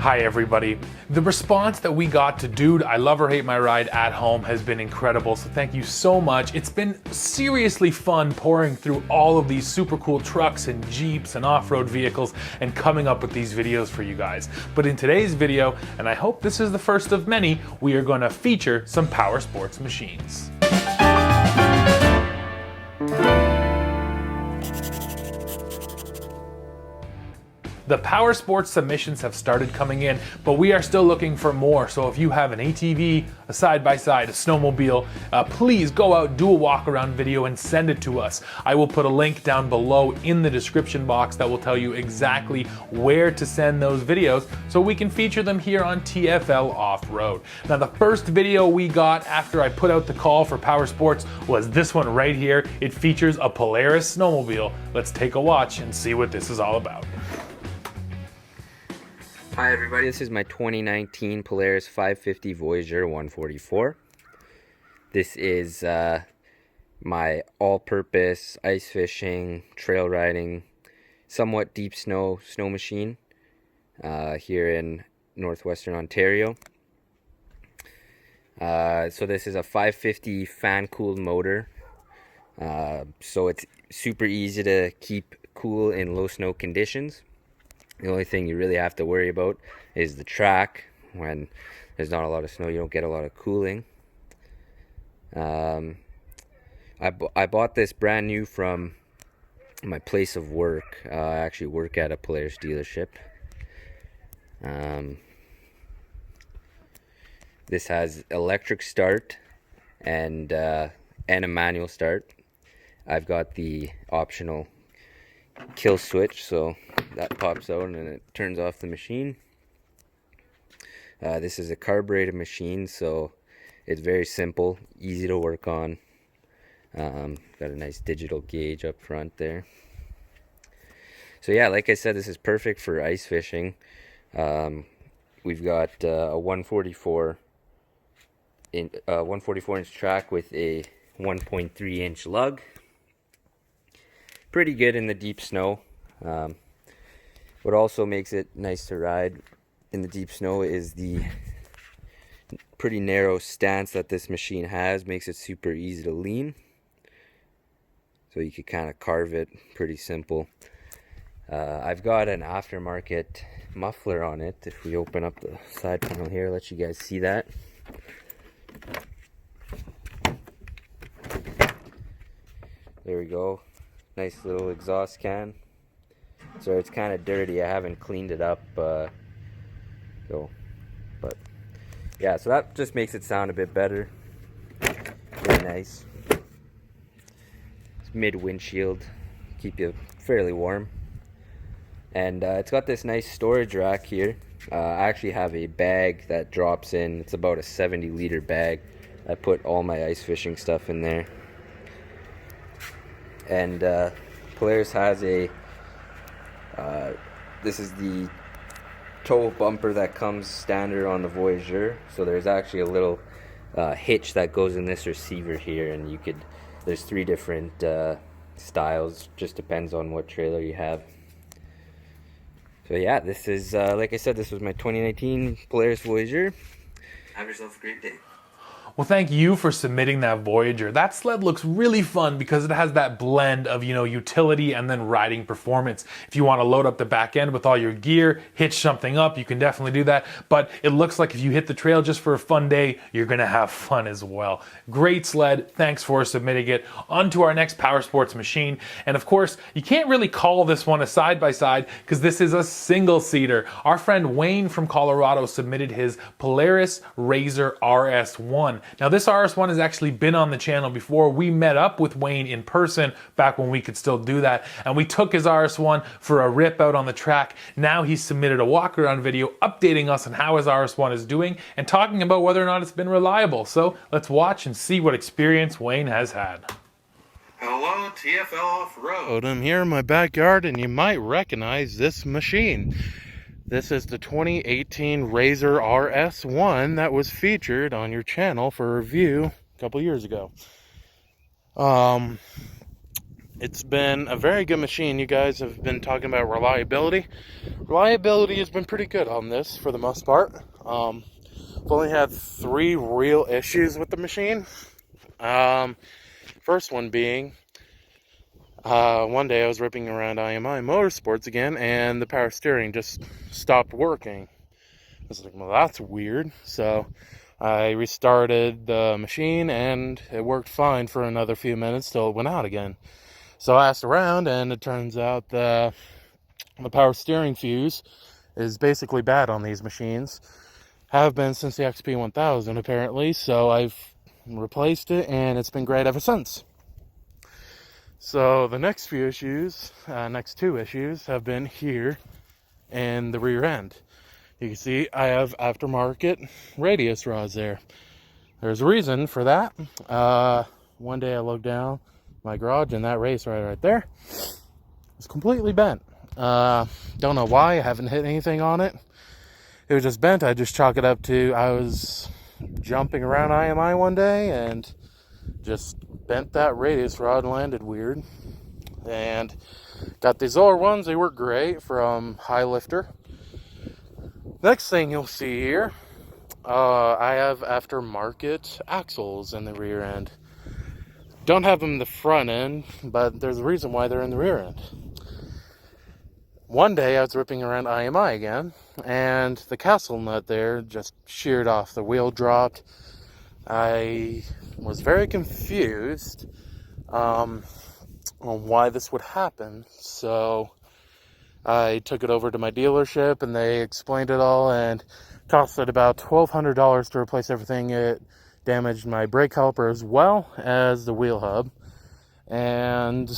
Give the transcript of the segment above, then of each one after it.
Hi everybody. The response that we got to Dude, I Love or Hate My Ride at home has been incredible, so thank you so much. It's been seriously fun pouring through all of these super cool trucks and Jeeps and off-road vehicles and coming up with these videos for you guys. But in today's video, and I hope this is the first of many, we are going to feature some power sports machines. The power sports submissions have started coming in, but we are still looking for more. So if you have an ATV, a side-by-side, a snowmobile, please go out, do a walk-around video and send it to us. I will put a link down below in the description box that will tell you exactly where to send those videos so we can feature them here on TFL Off-Road. Now the first video we got after I put out the call for power sports was this one right here. It features a Polaris snowmobile. Let's take a watch and see what this is all about. Hi everybody, this is my 2019 Polaris 550 Voyager 144. This is my all-purpose ice fishing, trail riding, somewhat deep snow machine here in northwestern Ontario. So this is a 550 fan-cooled motor, so it's super easy to keep cool in low snow conditions. The only thing you really have to worry about is the track. When there's not a lot of snow, you don't get a lot of cooling. I bought this brand new from my place of work. I actually work at a Polaris dealership. This has electric start and a manual start. I've got the optional kill switch, so that pops out and it turns off the machine. This is a carbureted machine, so it's very simple, easy to work on. Got a nice digital gauge up front there. So yeah, like I said, this is perfect for ice fishing. We've got a 144 inch track with a 1.3 inch lug. Pretty good in the deep snow. What also makes it nice to ride in the deep snow is the pretty narrow stance that this machine has. Makes it super easy to lean, so you could kind of carve it pretty simple. I've got an aftermarket muffler on it. If we open up the side panel here, I'll let you guys see that. There we go. Nice little exhaust can. So it's kind of dirty. I haven't cleaned it up. But yeah, so that just makes it sound a bit better. Very nice. It's mid windshield, keep you fairly warm. And it's got this nice storage rack here. I actually have a bag that drops in. It's about a 70-liter bag. I put all my ice fishing stuff in there. And Polaris has a this is the tow bumper that comes standard on the Voyager. So there's actually a little hitch that goes in this receiver here, and there's 3 different styles, just depends on what trailer you have. So yeah, this is like I said, this was my 2019 Polaris Voyager. Have yourself a great day. Well, thank you for submitting that Voyager. That sled looks really fun because it has that blend of, utility and then riding performance. If you want to load up the back end with all your gear, hitch something up, you can definitely do that. But it looks like if you hit the trail just for a fun day, you're going to have fun as well. Great sled. Thanks for submitting it. On to our next power sports machine. And of course, you can't really call this one a side-by-side because this is a single-seater. Our friend Wayne from Colorado submitted his Polaris RZR RS1. Now this RS1 has actually been on the channel before. We met up with Wayne in person back when we could still do that, and we took his RS1 for a rip out on the track. Now he's submitted a walk around video updating us on how his RS1 is doing and talking about whether or not it's been reliable. So let's watch and see what experience Wayne has had. Hello, TFL Off-Road. I'm here in my backyard and you might recognize this machine. This is the 2018 RZR RS1 that was featured on your channel for review a couple years ago. It's been a very good machine. You guys have been talking about reliability. Reliability has been pretty good on this for the most part. I've only had 3 real issues with the machine. First one being, one day I was ripping around IMI Motorsports again, and the power steering just stopped working. I was like, well, that's weird. So I restarted the machine, and it worked fine for another few minutes till it went out again. So I asked around, and it turns out the power steering fuse is basically bad on these machines. Have been since the XP1000 apparently, so I've replaced it, and it's been great ever since. So the next 2 issues have been here in the rear end. You can see I have aftermarket radius rods there. There's a reason for that. One day I looked down my garage, and that race right there is completely bent. Don't know why. I haven't hit anything on it. It was just bent. I just chalk it up to I was jumping around IMI one day and just bent that radius rod and landed weird. And got these older ones. They work great from High Lifter. Next thing you'll see here, I have aftermarket axles in the rear end. Don't have them in the front end, but there's a reason why they're in the rear end. One day I was ripping around IMI again, and the castle nut there just sheared off. The wheel dropped. I was very confused on why this would happen, so I took it over to my dealership, and they explained it all, and cost it about $1,200 to replace everything. It damaged my brake caliper as well as the wheel hub, and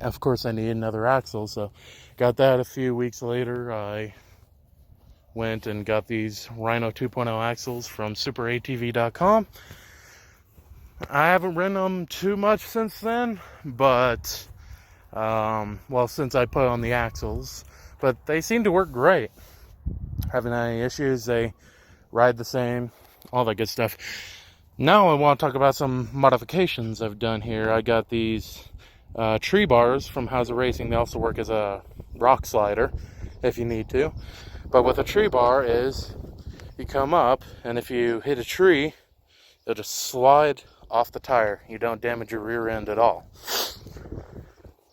of course I needed another axle, so got that a few weeks later. I went and got these Rhino 2.0 axles from superatv.com. I haven't ridden them too much since then, but since I put on the axles, but they seem to work great. Haven't had any issues. They ride the same, all that good stuff. Now I want to talk about some modifications I've done here. I got these tree bars from How's It Racing. They also work as a rock slider if you need to. But what a tree bar is, you come up, and if you hit a tree, it'll just slide off the tire. You don't damage your rear end at all.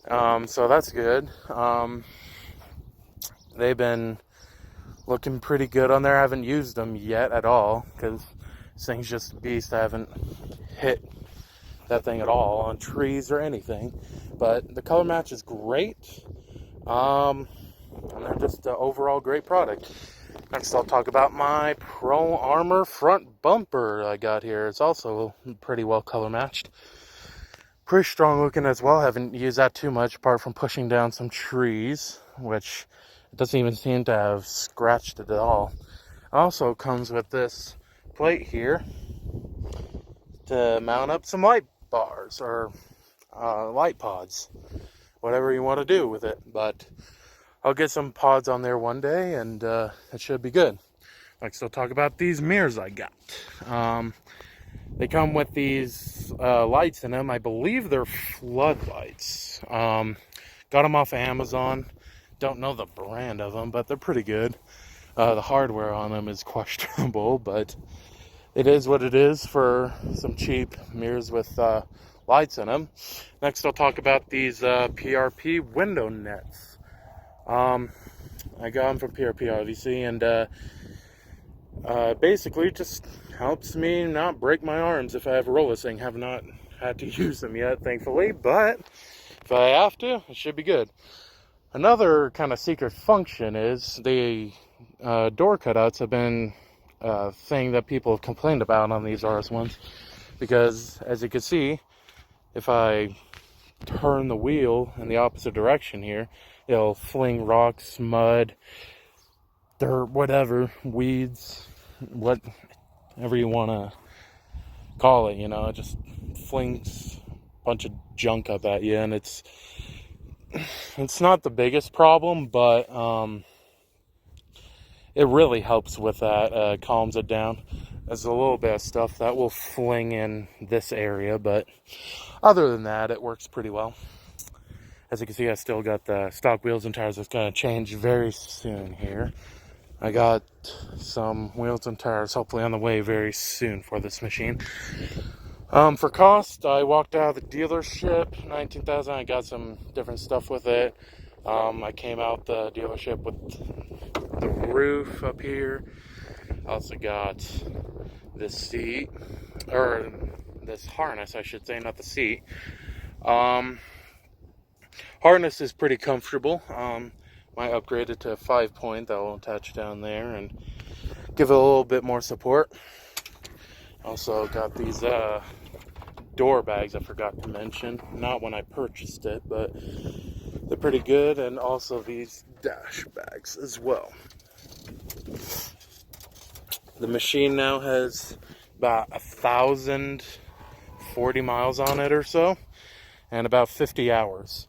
So that's good. They've been looking pretty good on there. I haven't used them yet at all, because this thing's just a beast. I haven't hit that thing at all on trees or anything, but the color match is great, and they're just an overall great product. Next I'll talk about my Pro Armor front bumper I got here. It's also pretty well color matched, pretty strong looking as well. Haven't used that too much apart from pushing down some trees, which it doesn't even seem to have scratched it at all. Also comes with this plate here to mount up some light bars or light pods, whatever you want to do with it. But I'll get some pods on there one day, and it should be good. Next I'll talk about these mirrors I got. They come with these lights in them. I believe they're floodlights. Got them off of Amazon. Don't know the brand of them, but they're pretty good. The hardware on them is questionable, but it is what it is for some cheap mirrors with lights in them. Next I'll talk about these Prp Window Nets. I got them from PRP obviously, and basically just helps me not break my arms if I ever roll this thing. Have not had to use them yet, thankfully, but if I have to, it should be good. Another kind of secret function is the door cutouts have been a thing that people have complained about on these RS1s, because as you can see, if I turn the wheel in the opposite direction here, it'll fling rocks, mud, dirt, whatever, weeds, whatever you want to call it, it just flings a bunch of junk up at you, and it's not the biggest problem, but it really helps with that, calms it down. There's a little bit of stuff that will fling in this area, but other than that, it works pretty well. As you can see, I still got the stock wheels and tires. That's going to change very soon here. I got some wheels and tires hopefully on the way very soon for this machine. For cost, I walked out of the dealership, $19,000. I got some different stuff with it. I came out the dealership with the roof up here. I also got this seat, or this harness, I should say, not the seat. Harness is pretty comfortable. I upgraded to a 5-point that will attach down there and give it a little bit more support. Also got these door bags I forgot to mention. Not when I purchased it, but they're pretty good. And also these dash bags as well. The machine now has about 1,040 miles on it or so, and about 50 hours.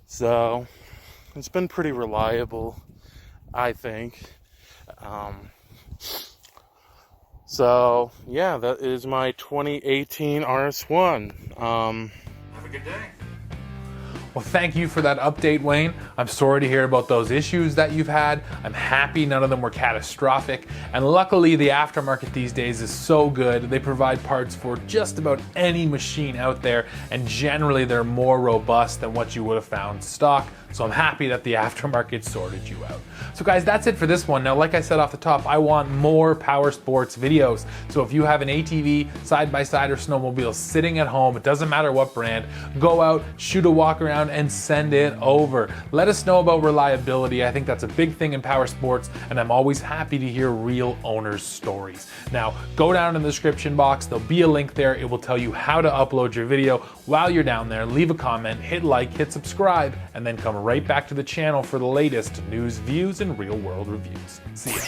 So it's been pretty reliable, I think. So yeah, that is my 2018 RS1. Have a good day. Well, thank you for that update, Wayne. I'm sorry to hear about those issues that you've had. I'm happy none of them were catastrophic. And luckily, the aftermarket these days is so good. They provide parts for just about any machine out there, and generally they're more robust than what you would have found stock. So I'm happy that the aftermarket sorted you out. So guys, that's it for this one. Now, like I said off the top, I want more power sports videos. So if you have an ATV, side-by-side, or snowmobile sitting at home, it doesn't matter what brand, go out, shoot a walk around, and send it over. Let us know about reliability. I think that's a big thing in power sports, and I'm always happy to hear real owners' stories. Now, go down in the description box. There'll be a link there. It will tell you how to upload your video. While you're down there, leave a comment, hit like, hit subscribe, and then come right back to the channel for the latest news, views, and real-world reviews. See ya.